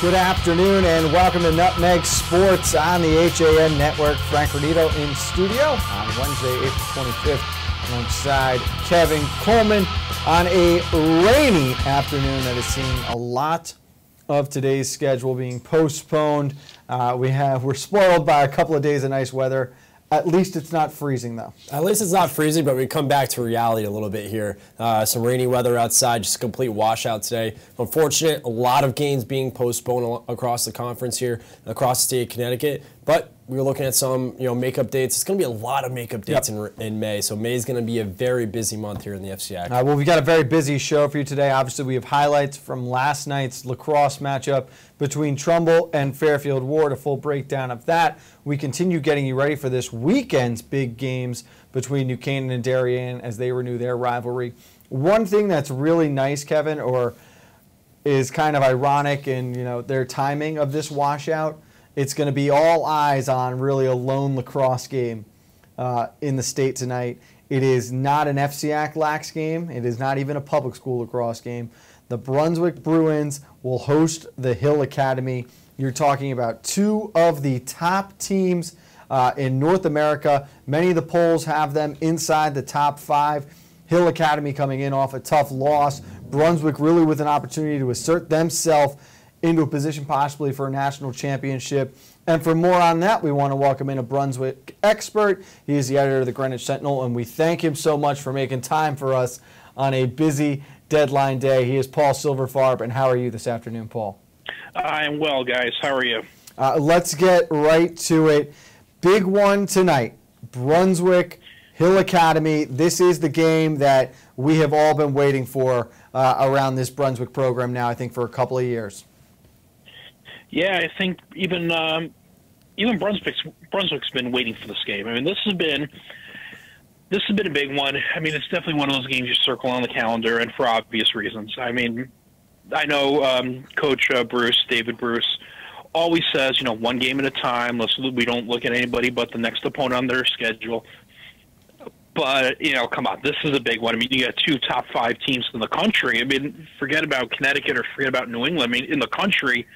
Good afternoon and welcome to Nutmeg Sports on the HAN Network. Frank Granito in studio on Wednesday, April 25th, alongside Kevin Coleman on a rainy afternoon that is seeing a lot of today's schedule being postponed. We're spoiled by a couple of days of nice weather. At least it's not freezing, though. At least it's not freezing, but we come back to reality a little bit here. Some rainy weather outside, just a complete washout today. Unfortunate, a lot of games being postponed across the conference here, across the state of Connecticut. But we were looking at some, makeup dates. It's going to be a lot of makeup dates in May. So May is going to be a very busy month here in the FCA. Well, we've got a very busy show for you today. Obviously, we have highlights from last night's lacrosse matchup between Trumbull and Fairfield Ward, a full breakdown of that. We continue getting you ready for this weekend's big games between New Canaan and Darien as they renew their rivalry. One thing that's really nice, Kevin, or is kind of ironic in their timing of this washout, it's going to be all eyes on really a lone lacrosse game in the state tonight. It is not an FCAC lax game. It is not even a public school lacrosse game. The Brunswick Bruins will host the Hill Academy. You're talking about two of the top teams in North America. Many of the polls have them inside the top 5. Hill Academy coming in off a tough loss. Brunswick really with an opportunity to assert themselves into a position possibly for a national championship. And for more on that, we want to welcome in a Brunswick expert. He is the editor of the Greenwich Sentinel, and we thank him so much for making time for us on a busy deadline day. He is Paul Silverfarb, and how are you this afternoon, Paul? I'm well, guys. How are you? Let's get right to it. Big one tonight, Brunswick, Hill Academy. This is the game that we have all been waiting for around this Brunswick program now, I think, for a couple of years. Yeah, I think even Brunswick's been waiting for this game. I mean, this has been a big one. I mean, it's definitely one of those games you circle on the calendar, and for obvious reasons. I mean, I know Coach David Bruce, always says, one game at a time. We don't look at anybody but the next opponent on their schedule. But, come on, this is a big one. I mean, you got two top 5 teams in the country. I mean, forget about Connecticut or forget about New England. I mean, in the country,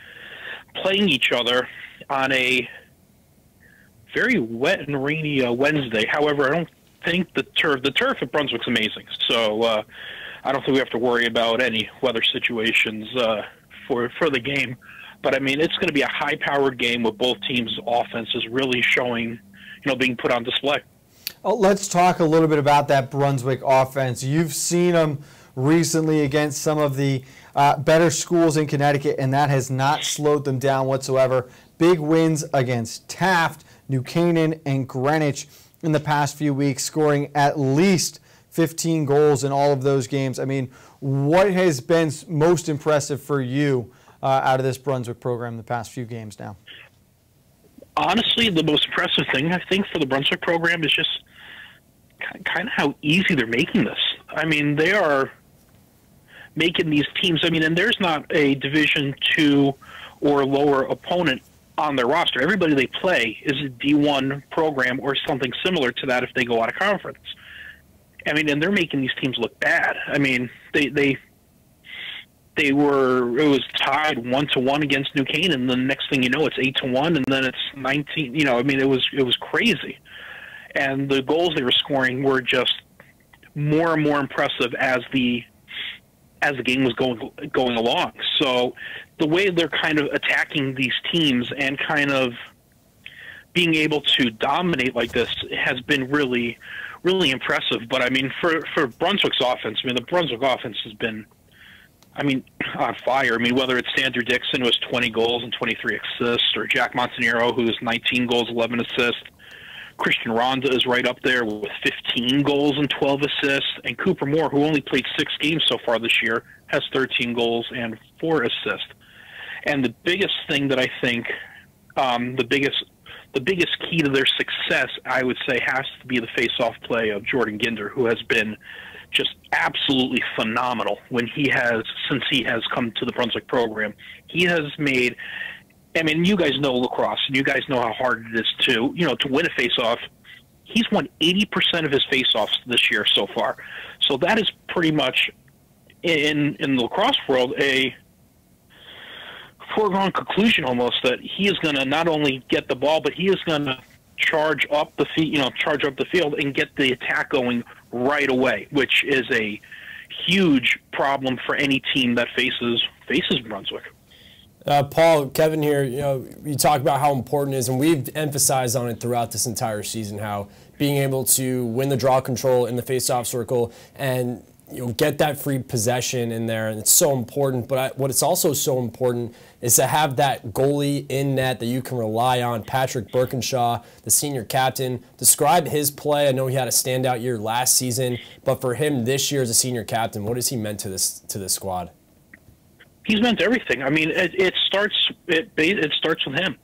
playing each other on a very wet and rainy Wednesday. However, I don't think the turf at Brunswick's amazing. So I don't think we have to worry about any weather situations for the game. But, I mean, it's going to be a high-powered game with both teams' offenses really showing, being put on display. Oh, let's talk a little bit about that Brunswick offense. You've seen them recently against some of the better schools in Connecticut, and that has not slowed them down whatsoever. Big wins against Taft, New Canaan, and Greenwich in the past few weeks, scoring at least 15 goals in all of those games. I mean, what has been most impressive for you out of this Brunswick program in the past few games now? Honestly, the most impressive thing, I think, for the Brunswick program is just kind of how easy they're making this. I mean, they are making these teams, and there's not a Division II or lower opponent on their roster. Everybody they play is a D1 program or something similar to that if they go out of conference. I mean, and they're making these teams look bad. I mean, it was tied 1-1 against New Canaan, and the next thing you know, it's 8-1, and then it's 19. I mean, it was crazy, and the goals they were scoring were just more and more impressive as the game was going along. So the way they're kind of attacking these teams and kind of being able to dominate like this has been really, really impressive. But I mean, for Brunswick's offense, I mean, the Brunswick offense has been, on fire. I mean, whether it's Sandra Dixon, who has 20 goals and 23 assists, or Jack Montanero, who has 19 goals, 11 assists. Christian Ronda is right up there with 15 goals and 12 assists. And Cooper Moore, who only played 6 games so far this year, has 13 goals and 4 assists. And the biggest thing that I think, the biggest key to their success, I would say, has to be the face-off play of Jordan Ginder, who has been just absolutely phenomenal since he has come to the Brunswick program. He has made, you guys know lacrosse, and you guys know how hard it is to win a face-off. He's won 80% of his face-offs this year so far. So that is pretty much, in the lacrosse world, foregone conclusion almost that he is going to not only get the ball, but he is going to charge up the field and get the attack going right away, which is a huge problem for any team that faces Brunswick. Paul, Kevin here, you talk about how important it is, and we've emphasized on it throughout this entire season, how being able to win the draw control in the face-off circle and get that free possession in there, and it's so important. But what it's also so important is to have that goalie in net that you can rely on. Patrick Birkinshaw, the senior captain, describe his play. I know he had a standout year last season, but for him this year as a senior captain, what has he meant to this squad? He's meant everything. I mean, it starts with him.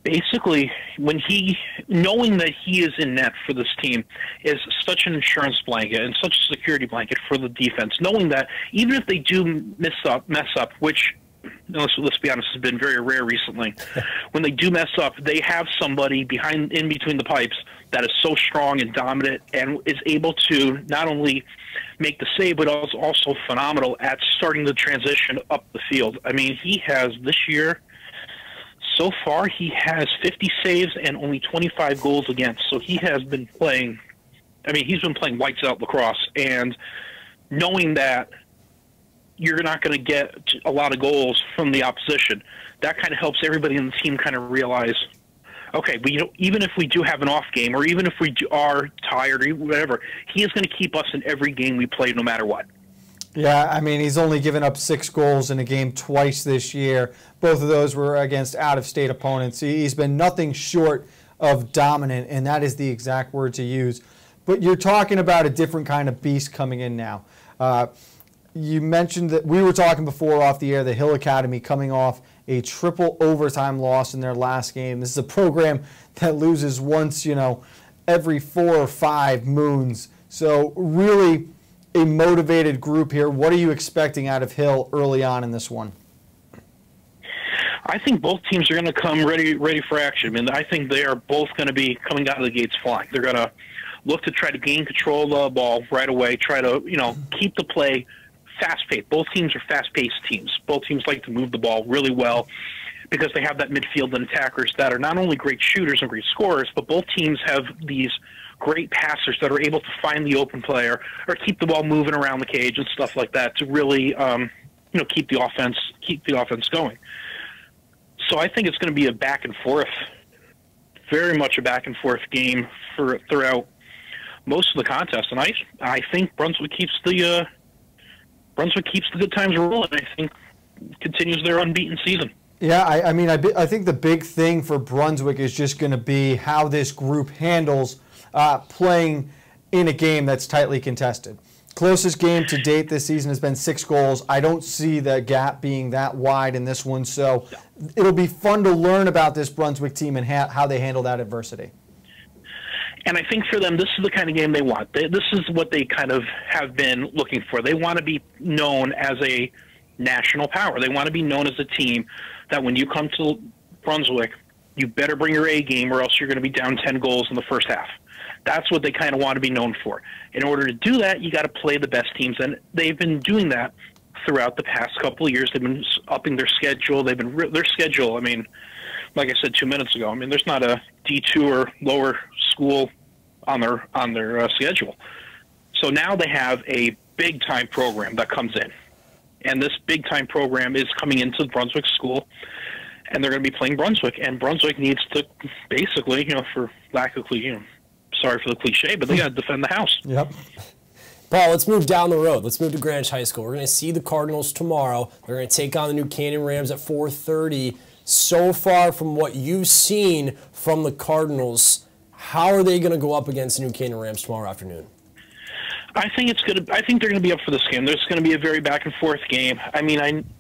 Basically, knowing that he is in net for this team is such an insurance blanket and such a security blanket for the defense. Knowing that even if they do mess up, which let's be honest, has been very rare recently. When they do mess up, they have somebody in between the pipes that is so strong and dominant and is able to not only make the save, but also phenomenal at starting the transition up the field. I mean, he has this year. So far, he has 50 saves and only 25 goals against. So he has been playing. I mean, he's been playing lights out lacrosse, and knowing that you're not going to get a lot of goals from the opposition, that kind of helps everybody in the team kind of realize, okay, but even if we do have an off game, or even if we are tired or whatever, he is going to keep us in every game we play, no matter what. Yeah, I mean, he's only given up 6 goals in a game twice this year. Both of those were against out-of-state opponents. He's been nothing short of dominant, and that is the exact word to use. But you're talking about a different kind of beast coming in now. You mentioned that we were talking before off the air, the Hill Academy coming off a triple overtime loss in their last game. This is a program that loses once, every 4 or 5 moons. So really a motivated group here. What are you expecting out of Hill early on in this one? I think both teams are going to come ready for action. I mean, I think they are both going to be coming out of the gates flying. They're going to look to try to gain control of the ball right away, try to, keep the play fast-paced. Both teams are fast-paced teams. Both teams like to move the ball really well because they have that midfield and attackers that are not only great shooters and great scorers, but both teams have these great passers that are able to find the open player or keep the ball moving around the cage and stuff like that to really, keep the offense going. So I think it's going to be a back and forth, very much a back and forth game throughout most of the contest, and I think Brunswick keeps the good times rolling. I think continues their unbeaten season. Yeah, I think the big thing for Brunswick is just going to be how this group handles playing in a game that's tightly contested. Closest game to date this season has been 6 goals. I don't see the gap being that wide in this one, so it'll be fun to learn about this Brunswick team and how they handle that adversity. And I think for them, this is the kind of game they want. This is what they kind of have been looking for. They want to be known as a national power. They want to be known as a team that when you come to Brunswick, you better bring your A game or else you're going to be down 10 goals in the first half. That's what they kind of want to be known for. In order to do that, you got to play the best teams, and they've been doing that throughout the past couple of years. They've been upping their schedule. Their schedule, I mean, like I said 2 minutes ago, I mean, there's not a D2 or lower school on their schedule. So now they have a big-time program that comes in, and this big-time program is coming into the Brunswick school, and they're going to be playing Brunswick, and Brunswick needs to basically, for lack of sorry for the cliche, but they got to defend the house. Yep. Paul, let's move down the road. Let's move to Greenwich High School. We're going to see the Cardinals tomorrow. They're going to take on the New Canaan Rams at 4:30. So far from what you've seen from the Cardinals, how are they going to go up against the New Canaan Rams tomorrow afternoon? I think they're going to be up for this game. There's going to be a very back and forth game. I mean,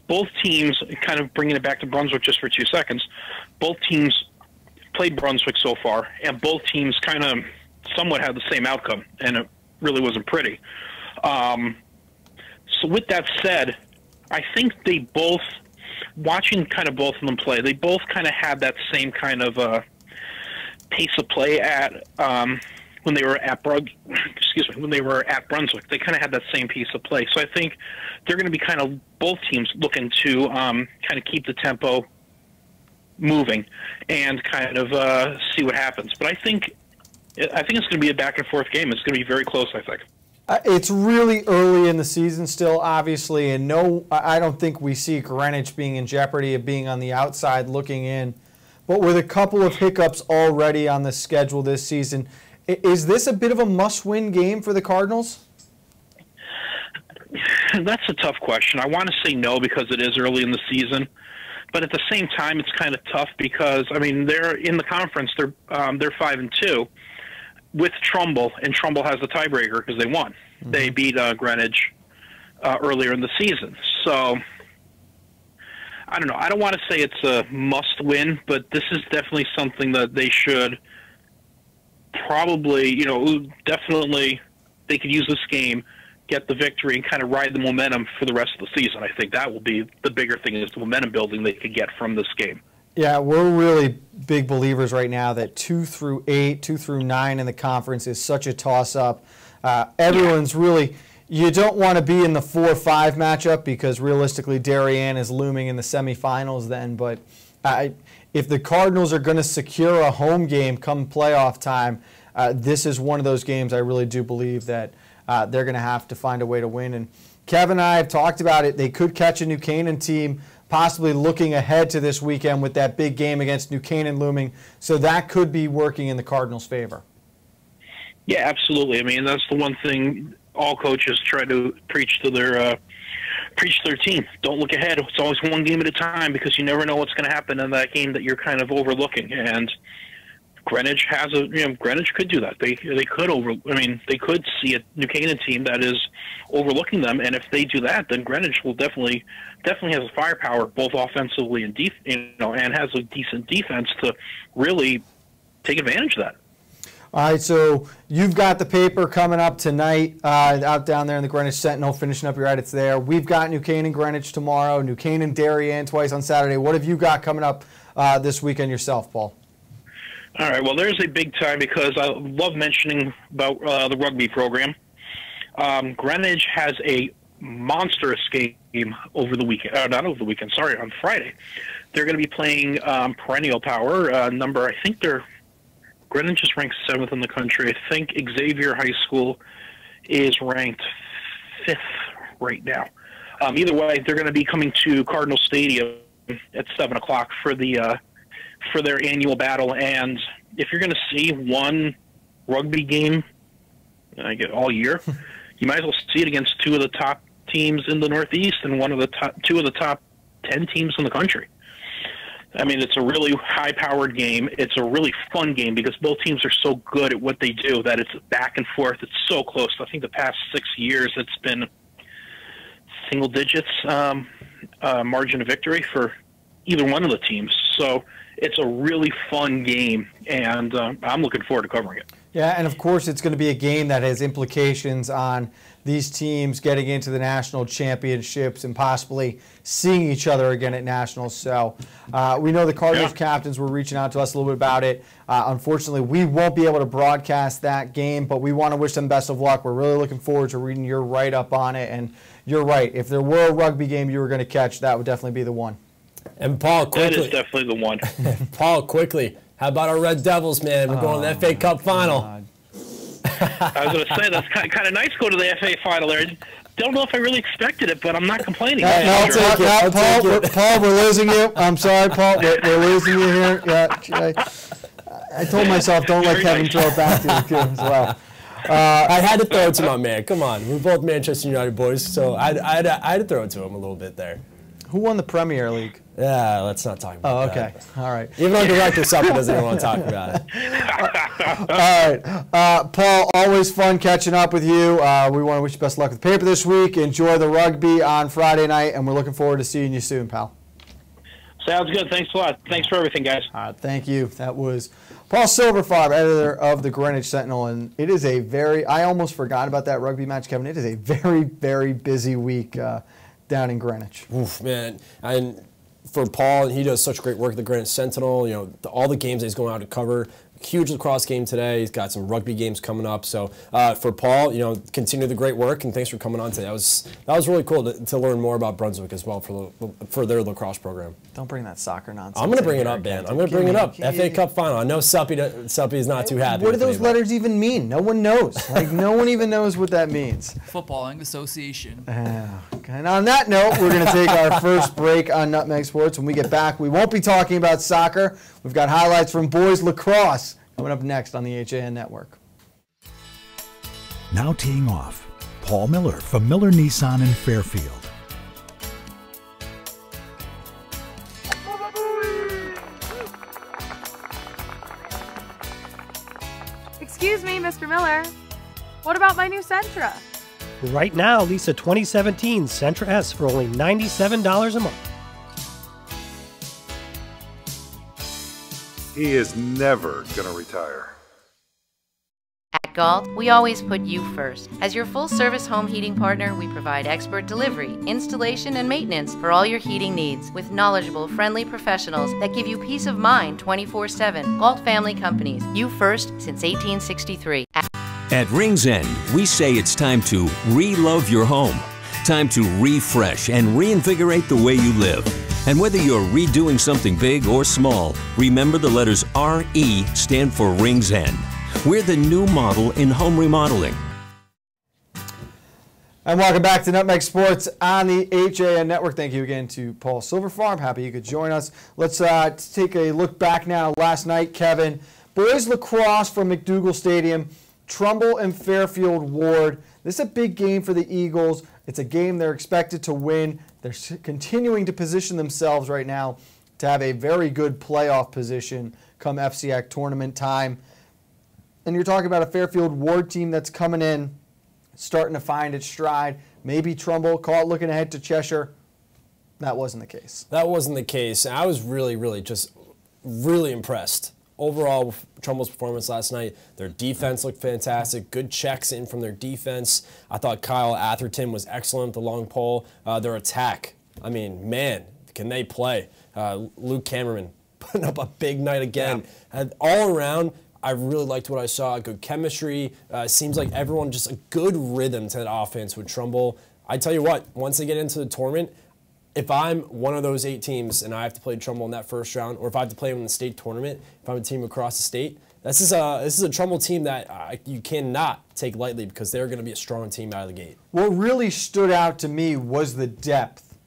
both teams, kind of bringing it back to Brunswick just for 2 seconds, both teams played Brunswick so far, and both teams kind of somewhat had the same outcome, and it really wasn't pretty. So with that said, I think they both, watching kind of both of them play, they both kind of had that same kind of pace of play at when they were at when they were at Brunswick. They kind of had that same piece of play. So I think they're going to be kind of both teams looking to kind of keep the tempo moving and kind of see what happens. But I think it's going to be a back and forth game. It's going to be very close, I think. It's really early in the season still, obviously, and no, I don't think we see Greenwich being in jeopardy of being on the outside looking in. But with a couple of hiccups already on the schedule this season, is this a bit of a must-win game for the Cardinals? That's a tough question. I want to say no because it is early in the season, but at the same time, it's kind of tough because they're in the conference. They're 5-2 with Trumbull, and Trumbull has the tiebreaker because they won. Mm-hmm. They beat Greenwich earlier in the season. So I don't know. I don't want to say it's a must-win, but this is definitely something that they should probably, definitely they could use this game, get the victory, and kind of ride the momentum for the rest of the season. I think that will be the bigger thing is the momentum building they could get from this game. Yeah, we're really big believers right now that 2 through 8, 2 through 9 in the conference is such a toss-up. Everyone's really, you don't want to be in the 4-5 matchup because realistically Darien is looming in the semifinals then. But if the Cardinals are going to secure a home game come playoff time, this is one of those games I really do believe that they're going to have to find a way to win. And Kevin and I have talked about it. They could catch a New Canaan team possibly looking ahead to this weekend with that big game against New Canaan looming. So that could be working in the Cardinals' favor. Yeah, absolutely. That's the one thing all coaches try to preach to their team. Don't look ahead. It's always one game at a time because you never know what's going to happen in that game that you're kind of overlooking. And Greenwich Greenwich could do that. They could see a New Canaan team that is overlooking them, and if they do that, then Greenwich will definitely has a firepower both offensively and and has a decent defense to really take advantage of that. All right, so you've got the paper coming up tonight out down there in the Greenwich Sentinel, finishing up your edits there. We've got New Canaan Greenwich tomorrow, New Canaan Darien twice on Saturday. What have you got coming up this weekend yourself, Paul? All right, well, there's a big time because I love mentioning about the rugby program. Greenwich has a monstrous game over the weekend. Not over the weekend, sorry, on Friday. They're going to be playing Perennial Power. Greenwich is ranked 7th in the country. I think Xavier High School is ranked 5th right now. Either way, they're going to be coming to Cardinal Stadium at 7 o'clock for their annual battle. And if you're going to see one rugby game all year, you might as well see it against two of the top teams in the Northeast and two of the top 10 teams in the country. It's a really high-powered game. It's a really fun game because both teams are so good at what they do that it's back and forth. It's so close. I think the past 6 years it's been single digits margin of victory for either one of the teams. So it's a really fun game, and I'm looking forward to covering it. Yeah, and of course it's going to be a game that has implications on these teams getting into the national championships and possibly seeing each other again at nationals. So we know the Cardinals captains were reaching out to us a little bit about it. Unfortunately, we won't be able to broadcast that game, but we want to wish them best of luck. We're really looking forward to reading your write-up on it. And you're right, if there were a rugby game you were going to catch, that would definitely be the one. And Paul, quickly. That is definitely the one. Paul, quickly. How about our Red Devils, man? We're going to the FA Cup final. God. I was going to say, that's kind of nice to go to the FA final there. Don't know if I really expected it, but I'm not complaining. Paul, we're losing you. I'm sorry, Paul. We're losing you here. Yeah, I told myself don't let Kevin throw it back to you too as well. I had to throw it to my man. Come on. We're both Manchester United boys, so I had to throw it to him a little bit there. Who won the Premier League? Yeah, let's not talk about that. Okay. All right. Even our director Supper doesn't even want to talk about it. All right. Paul, always fun catching up with you. We want to wish you best of luck with the paper this week. Enjoy the rugby on Friday night, and we're looking forward to seeing you soon, pal. Sounds good. Thanks a lot. Thanks for everything, guys. All right, thank you. That was Paul Silverfarb, editor of the Greenwich Sentinel, and it is I almost forgot about that rugby match, Kevin. It is a very, very busy week down in Greenwich. Oof, man. And for Paul, he does such great work at the Greenwich Sentinel. All the games that he's going out to cover. huge lacrosse game today. He's got some rugby games coming up. So for Paul, continue the great work, and thanks for coming on today. That was really cool to learn more about Brunswick as well for their lacrosse program. Don't bring that soccer nonsense. I'm going to bring it up, Dan. I'm going to bring it up. FA Cup final. I know Suppy is not too happy. What do those letters even mean? No one knows. Like, no one even knows what that means. Footballing Association. And on that note, we're going to take our first break on Nutmeg Sports. When we get back, we won't be talking about soccer. We've got highlights from boys lacrosse coming up next on the HAN Network. Now teeing off, Paul Miller from Miller Nissan in Fairfield. Excuse me, Mr. Miller. What about my new Sentra? Right now, lease a 2017 Sentra S for only $97 a month. He is never going to retire. At Galt, we always put you first. As your full-service home heating partner, we provide expert delivery, installation, and maintenance for all your heating needs with knowledgeable, friendly professionals that give you peace of mind 24/7. Galt Family Companies, you first since 1863. At Rings End, we say it's time to re-love your home. Time to refresh and reinvigorate the way you live. And whether you're redoing something big or small, remember the letters RE stand for Rings End. We're the new model in home remodeling. And welcome back to Nutmeg Sports on the HAN Network. Thank you again to Paul Silverfarm. Happy you could join us. Let's take a look back now. Last night, Kevin, boys lacrosse from McDougal Stadium, Trumbull and Fairfield Ward. This is a big game for the Eagles. It's a game they're expected to win. They're continuing to position themselves right now to have a very good playoff position come FCAC tournament time. And you're talking about a Fairfield Ward team that's coming in, starting to find its stride. Maybe Trumbull caught looking ahead to Cheshire. That wasn't the case. That wasn't the case. I was really impressed. Overall, with Trumbull's performance last night, their defense looked fantastic. Good checks in from their defense. I thought Kyle Atherton was excellent with the long pole. Their attack, I mean, man, can they play? Luke Camerman putting up a big night again. Yeah. All around, I really liked what I saw. Good chemistry. Seems like everyone just a good rhythm to that offense with Trumbull. I tell you what, once they get into the tournament, if I'm one of those 8 teams and I have to play Trumbull in that first round, or if I have to play them in the state tournament, if I'm a team across the state, this is a Trumbull team that you cannot take lightly because they're going to be a strong team out of the gate. What really stood out to me was the depth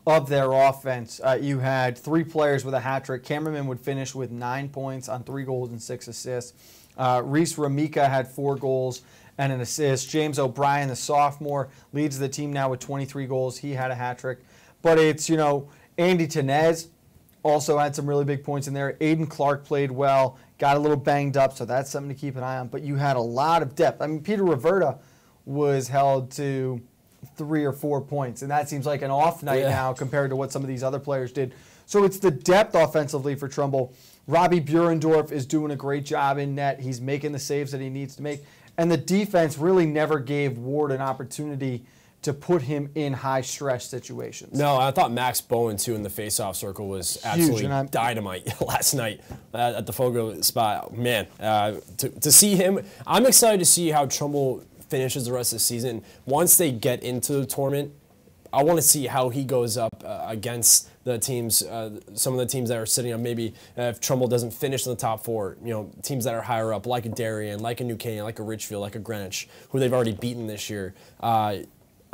of their offense. You had 3 players with a hat trick. Cameraman would finish with 9 points on 3 goals and 6 assists. Reese Ramika had 4 goals and an assist. James O'Brien, the sophomore, leads the team now with 23 goals. He had a hat trick. But it's, Andy Tenez also had some really big points in there. Aiden Clark played well, got a little banged up, so that's something to keep an eye on. But you had a lot of depth. I mean, Peter Roberta was held to 3 or 4 points, and that seems like an off night now compared to what some of these other players did. So it's the depth offensively for Trumbull. Robbie Burendorf is doing a great job in net. He's making the saves that he needs to make. And the defense really never gave Ward an opportunity to put him in high-stress situations. No, I thought Max Bowen, too, in the face-off circle was absolutely dynamite last night at the Fogo spot. Man, to see him, I'm excited to see how Trumbull finishes the rest of the season. Once they get into the tournament, I want to see how he goes up against the teams, some of the teams that are sitting up. Maybe if Trumbull doesn't finish in the top 4, teams that are higher up, like a Darien, like a New Canaan, like a Richfield, like a Greenwich, who they've already beaten this year.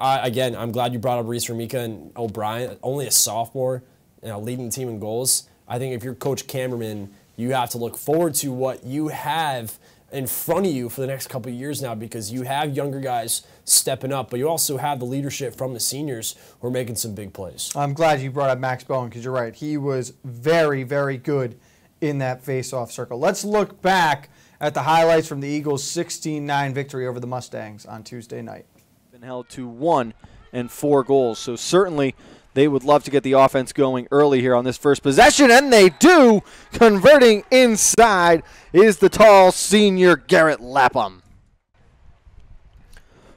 Again, I'm glad you brought up Reese Ramika and O'Brien, only a sophomore, leading the team in goals. I think if you're Coach Cameraman, you have to look forward to what you have in front of you for the next couple of years now, because you have younger guys stepping up, but you also have the leadership from the seniors who are making some big plays. I'm glad you brought up Max Bowen, because you're right. He was very, very good in that face-off circle. Let's look back at the highlights from the Eagles' 16-9 victory over the Mustangs on Tuesday night. Been held to 1 and 4 goals, so certainly they would love to get the offense going early here on this first possession, and they do. Converting inside is the tall senior Garrett Lapham.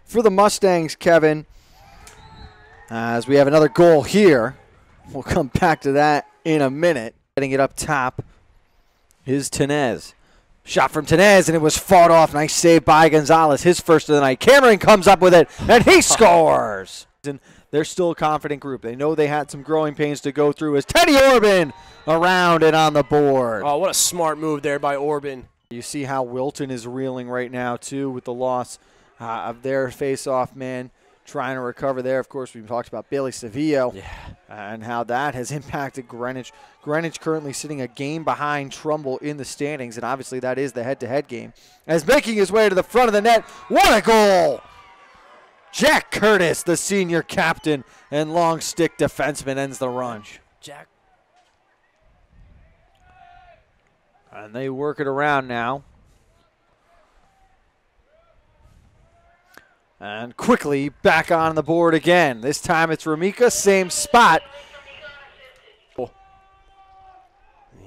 For the Mustangs, Kevin, as we have another goal here. We'll come back to that in a minute. Getting it up top is Tenez. Shot from Tenez, and it was fought off. Nice save by Gonzalez, his first of the night. Cameron comes up with it, and he scores. And they're still a confident group. They know they had some growing pains to go through as Teddy Orban around and on the board. Oh, what a smart move there by Orban. You see how Wilton is reeling right now, too, with the loss of their face-off man trying to recover there. Of course, we talked about Bailey Sevillo and how that has impacted Greenwich. Greenwich currently sitting a game behind Trumbull in the standings, and obviously that is the head-to-head game. As making his way to the front of the net, what a goal! Jack Curtis, the senior captain and long stick defenseman, ends the run. Jack. And they work it around now. And quickly back on the board again. This time it's Ramika, same spot. You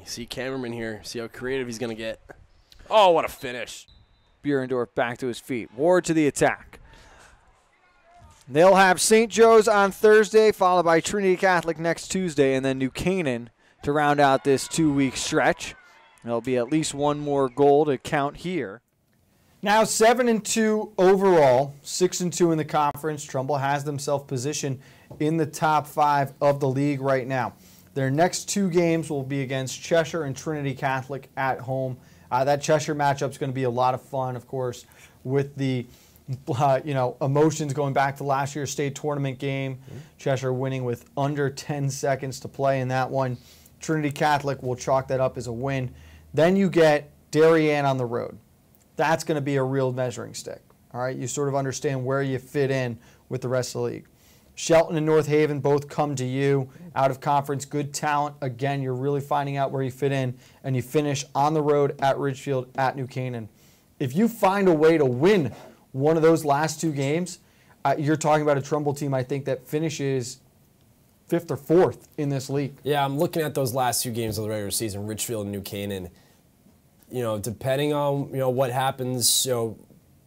see Cameraman here. See how creative he's going to get. Oh, what a finish. Bierendorf back to his feet. Ward to the attack. They'll have St. Joe's on Thursday, followed by Trinity Catholic next Tuesday, and then New Canaan to round out this 2-week stretch. There'll be at least one more goal to count here. Now 7-2 overall, 6-2 in the conference. Trumbull has themselves positioned in the top 5 of the league right now. Their next 2 games will be against Cheshire and Trinity Catholic at home. That Cheshire matchup is going to be a lot of fun, of course, with the emotions going back to last year's state tournament game. Cheshire winning with under 10 seconds to play in that one. Trinity Catholic will chalk that up as a win. Then you get Darien on the road. That's going to be a real measuring stick. All right, you sort of understand where you fit in with the rest of the league. Shelton and North Haven both come to you out of conference. Good talent. Again, you're really finding out where you fit in, and you finish on the road at Ridgefield, at New Canaan. If you find a way to win one of those last 2 games, you're talking about a Trumbull team, I think, that finishes 5th or 4th in this league. Yeah, I'm looking at those last 2 games of the regular season, Ridgefield and New Canaan. You know, depending on, what happens,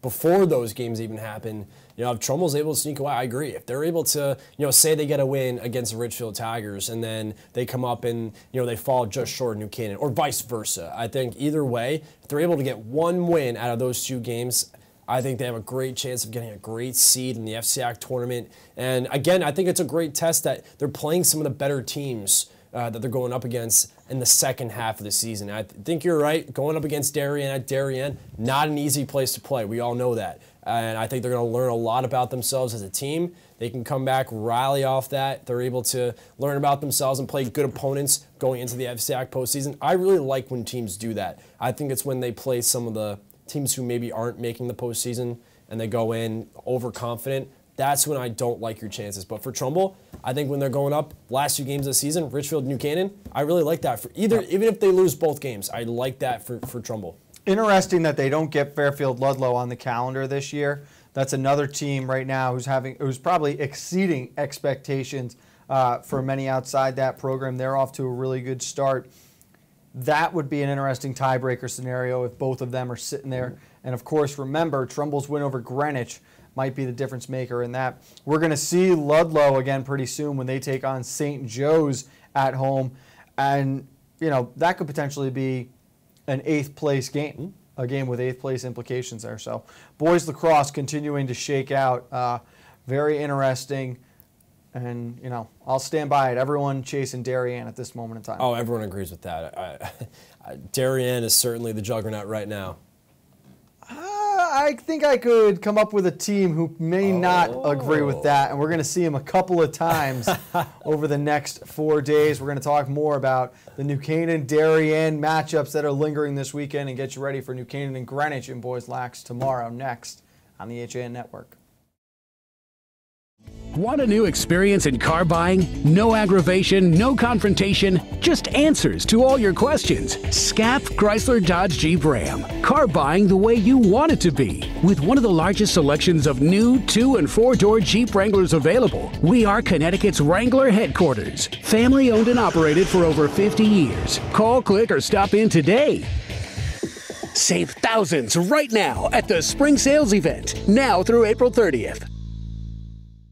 before those games even happen, if Trumbull's able to sneak away, I agree. If they're able to, say they get a win against the Ridgefield Tigers and then they come up and, they fall just short of New Canaan, or vice versa. I think either way, if they're able to get 1 win out of those 2 games, I think they have a great chance of getting a great seed in the FCAC tournament. And again, I think it's a great test that they're playing some of the better teams that they're going up against in the second half of the season. I think you're right. Going up against Darien at Darien, not an easy place to play. We all know that. And I think they're going to learn a lot about themselves as a team. They can come back, rally off that. They're able to learn about themselves and play good opponents going into the FCAC postseason. I really like when teams do that. I think it's when they play some of the teams who maybe aren't making the postseason and they go in overconfident. That's when I don't like your chances. But for Trumbull, I think when they're going up last 2 games of the season, Richfield, New Canaan, I really like that. Even if they lose both games, I like that for Trumbull. Interesting that they don't get Fairfield Ludlow on the calendar this year. That's another team right now who's probably exceeding expectations for many outside that program. They're off to a really good start. That would be an interesting tiebreaker scenario if both of them are sitting there. And of course, remember, Trumbull's win over Greenwich might be the difference maker in that. We're going to see Ludlow again pretty soon when they take on St. Joe's at home. And, that could potentially be an 8th place game, a game with 8th place implications there. So boys lacrosse continuing to shake out. Very interesting. And, I'll stand by it. Everyone chasing Darien at this moment in time. Oh, everyone agrees with that. Darien is certainly the juggernaut right now. I think I could come up with a team who may not agree with that, and we're going to see them a couple of times over the next 4 days. We're going to talk more about the New Canaan-Darien matchups that are lingering this weekend and get you ready for New Canaan and Greenwich in Boys Lax tomorrow next on the HAN Network. Want a new experience in car buying? No aggravation, no confrontation, just answers to all your questions. SCAP Chrysler Dodge Jeep Ram. Car buying the way you want it to be. With one of the largest selections of new 2- and 4-door Jeep Wranglers available, we are Connecticut's Wrangler headquarters. Family owned and operated for over 50 years. Call, click, or stop in today. Save thousands right now at the Spring Sales Event, now through April 30th.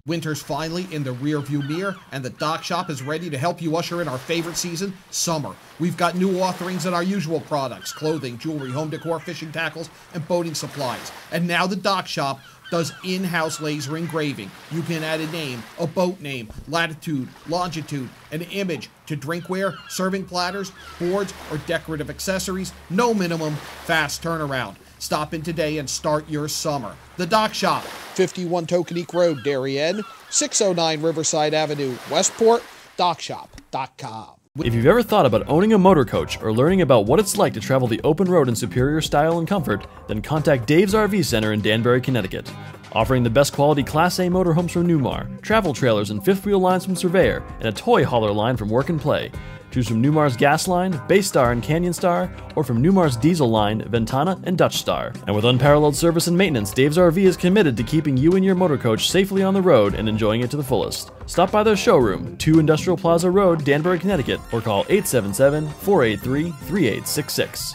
Winter's finally in the rearview mirror, and the Dock Shop is ready to help you usher in our favorite season, summer. We've got new offerings in our usual products: clothing, jewelry, home decor, fishing tackles, and boating supplies. And now the Dock Shop does in-house laser engraving. You can add a name, a boat name, latitude, longitude, an image to drinkware, serving platters, boards, or decorative accessories. No minimum, fast turnaround. Stop in today and start your summer. The Dock Shop, 51 Tokenique Road, Darien, 609 Riverside Avenue, Westport, dockshop.com. If you've ever thought about owning a motor coach or learning about what it's like to travel the open road in superior style and comfort, then contact Dave's RV Center in Danbury, Connecticut. Offering the best quality Class A motorhomes from Newmar, travel trailers and fifth wheel lines from Surveyor, and a toy hauler line from Work and Play. Choose from Newmar's Gas Line, Baystar and Canyon Star, or from Newmar's Diesel Line, Ventana and Dutch Star. And with unparalleled service and maintenance, Dave's RV is committed to keeping you and your motor coach safely on the road and enjoying it to the fullest. Stop by their showroom, 2 Industrial Plaza Road, Danbury, Connecticut, or call 877-483-3866.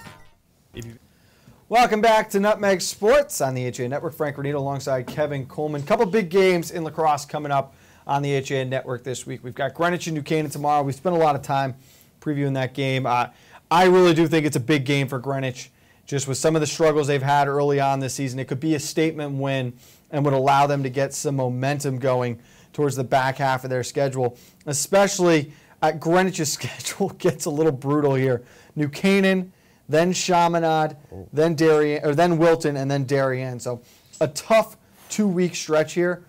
Welcome back to Nutmeg Sports on the HA Network. Frank Granito alongside Kevin Coleman. Couple big games in lacrosse coming up on the HA Network this week. We've got Greenwich and New Canaan tomorrow. We spent a lot of time previewing that game. I really do think it's a big game for Greenwich. Just with some of the struggles they've had early on this season, it could be a statement win and would allow them to get some momentum going towards the back half of their schedule. Especially Greenwich's schedule gets a little brutal here. New Canaan, then Chaminade, then then Wilton, and then Darien. So a tough 2-week stretch here.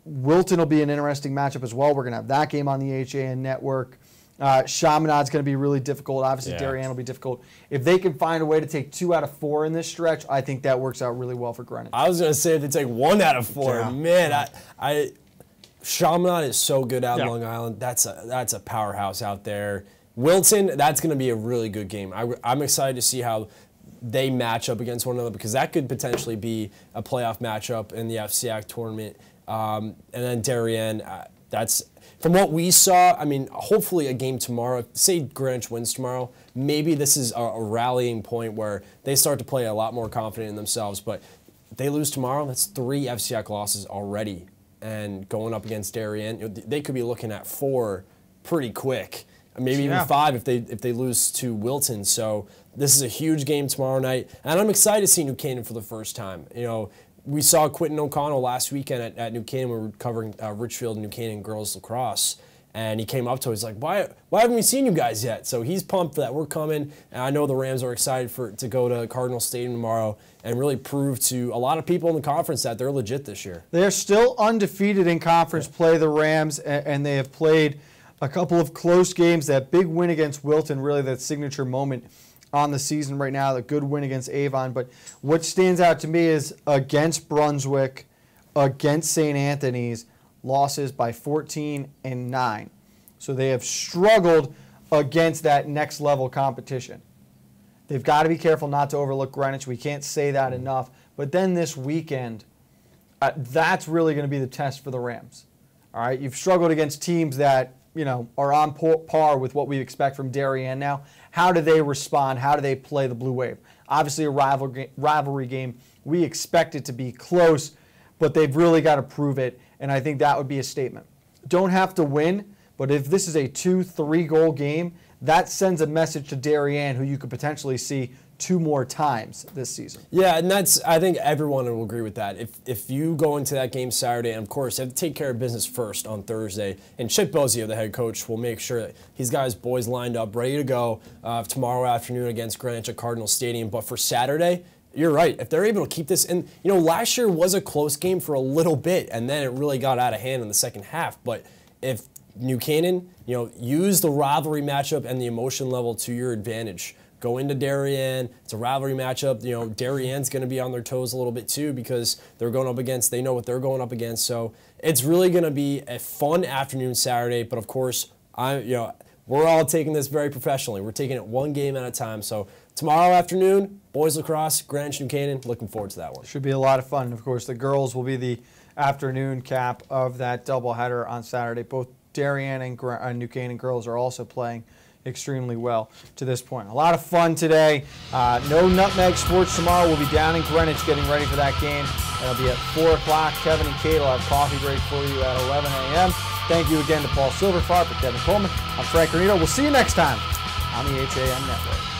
Wilton will be an interesting matchup as well. We're going to have that game on the HAN network. Chaminade's going to be really difficult. Obviously, Darien will be difficult. If they can find a way to take 2 out of 4 in this stretch, I think that works out really well for Greenwich. I was going to say if they take 1 out of 4. Yeah. Man, Chaminade is so good out in Long Island. That's a powerhouse out there. Wilton, that's going to be a really good game. I'm excited to see how they match up against one another, because that could potentially be a playoff matchup in the FCAC tournament. And then Darien, that's from what we saw. I mean, hopefully a game tomorrow. Say Greenwich wins tomorrow, maybe this is a rallying point where they start to play a lot more confident in themselves. But if they lose tomorrow, that's 3 FCAC losses already, and going up against Darien, they could be looking at 4 pretty quick, maybe even 5 if they lose to Wilton. So this is a huge game tomorrow night, and I'm excited to see New Canaan for the first time. We saw Quentin O'Connell last weekend at New Canaan. We were covering Richfield New Canaan girls lacrosse, and he came up to us, he's like, why haven't we seen you guys yet? So he's pumped that we're coming, and I know the Rams are excited to go to Cardinal Stadium tomorrow and really prove to a lot of people in the conference that they're legit this year. They're still undefeated in conference play, the Rams, and they have played a couple of close games. That big win against Wilton, really that signature moment on the season right now, the good win against Avon. But what stands out to me is against Brunswick, against St. Anthony's, losses by 14 and 9. So they have struggled against that next level competition. They've got to be careful not to overlook Greenwich. We can't say that enough. But then this weekend, that's really going to be the test for the Rams. All right, you've struggled against teams that are on par with what we expect from Darien now. How do they respond? How do they play the Blue Wave? Obviously a rivalry game. We expect it to be close, but they've really got to prove it, and I think that would be a statement. Don't have to win, but if this is a 2-3 goal game, that sends a message to Darien, who you could potentially see 2 more times this season. Yeah, and I think everyone will agree with that. If you go into that game Saturday, and of course, you have to take care of business first on Thursday, and Chip Bozio, the head coach, will make sure that he's got his boys lined up, ready to go tomorrow afternoon against Greenwich at Cardinal Stadium. But for Saturday, you're right. If they're able to keep this in, last year was a close game for a little bit, and then it really got out of hand in the second half. But if New Canaan, use the rivalry matchup and the emotion level to your advantage. Go into Darien. It's a rivalry matchup. Darien's going to be on their toes a little bit too, because they know what they're going up against. So it's really going to be a fun afternoon Saturday. But of course, we're all taking this very professionally. We're taking it 1 game at a time. So tomorrow afternoon, boys lacrosse, Greenwich, New Canaan. Looking forward to that one. Should be a lot of fun. Of course, the girls will be the afternoon cap of that doubleheader on Saturday. Both Darien and New Canaan girls are also playing extremely well to this point. A lot of fun today. No Nutmeg Sports tomorrow. We'll be down in Greenwich getting ready for that game That'll be at 4 o'clock. Kevin and Kate will have coffee break for you at 11 a.m. Thank you again to Paul Silverfarb, for Kevin Coleman. I'm Frank Granito. We'll see you next time on the HAN Network.